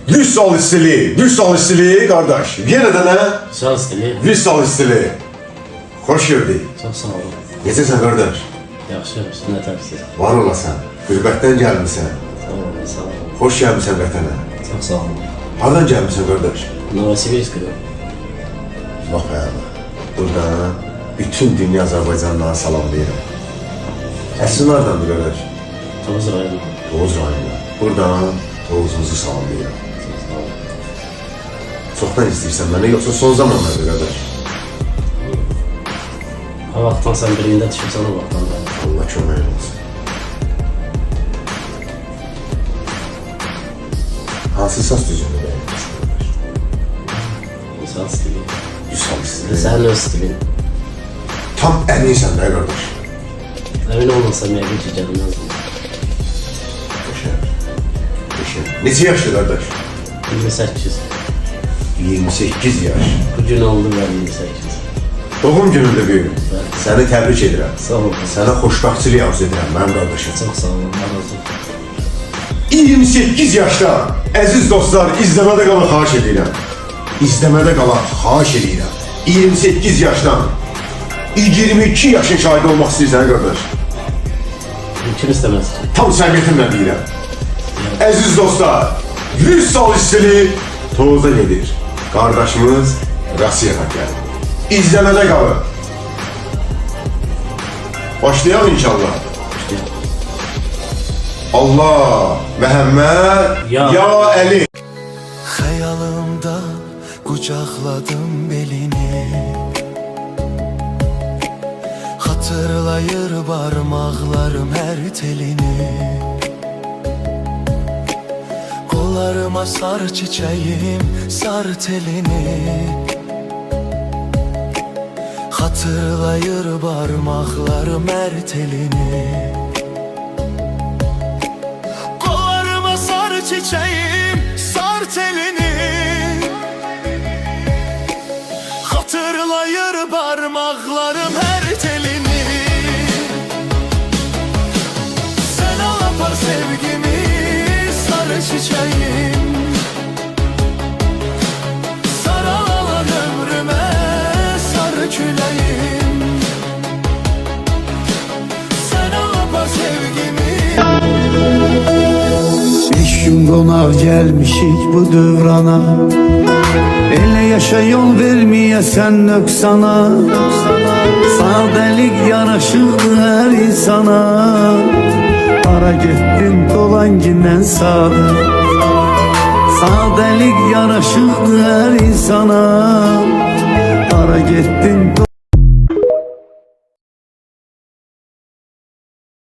Vüsal istili kardeş. Yeniden ha? Vüsal istili. Vüsal istili. Hoş geldin. Çok sağ olun. Necəsən kardeş? Yaxşı, ne tavsiye. Var olasan. Qürbətdən gəlmisən. Sağ olun, sağ olun. Hoş gəlmisən vətənə. Çok sağ olun. Hardan gəlmisən kardeş? Novosibirsk'de. Bak ayağına. Buradan bütün dünya Azərbaycanlılara salamlayıram. Əslin hardandır kardeş? Tovuz rayonu. Tovuz rayonu. Buradan Tovuzumuzu salamlayıram. Çok sağ olun. Çoxdan istəyirsən mənə, yoxsa son zamanlarda kardeş? Ha vaxtdan sen birinde düşürsen o vaxtdan da. Allah kömək olsun. Hansı saz düzünü bəyənirsən kardeş? Vüsal istili. Vüsal istili. Sen öz stilin. Tam əminsən də kardeş. Emin olmasa meyve çiçeğimizdim. Neçə yaşlı kardeş? 28. 28 yaş. Bugün oldu ben 28. Doğum günündə böyük. Evet. Səni təbrik edirəm. Sağ olun. Sənə xoşbəxtçilik arzu edirəm mənim qardaşım. Çok sağ olun. Allah razı olsun. 28 yaşda əziz dostlar izləmədə qalın xahiş edirəm. İzləmədə qalın xahiş edirəm. 28 yaşdan 22 yaşın şahidi olmaq istəyirsən qardaş. Mümkün istemez. Tam səmiyyətimlə deyirəm. Əziz dostlar, 100 sal istili Tovuza gedir. Qardaşımız Rasiyadan gəlir. İzləmədə qalın. Başlayalım inşallah. Allah, Məhəmməd, Ya. ya Əli. Xəyalımda qucaqladım belini, hatırlayır barmaqlarım hər telini. Qollarıma sar çiçəyim, sar telini, hatırlayır barmaqlarım hər telini. Qollarıma sar çiçəyim, sar telini, hatırlayır barmaqlarım hər telini. Sən al apar sevgimi, sarı çiçəyim, saral alan ömrümə, sarı küləyim. Sən al apar sevgimi. Beş gün qonaq gəlmişik bu dövrana, elə yaşa yol verməyəsən nöqsana. Sadəlik yaraşıqdır hər insana, hara getdin dolan gindən sadə. Sadəlik yaraşıqdır hər insana, hara getdin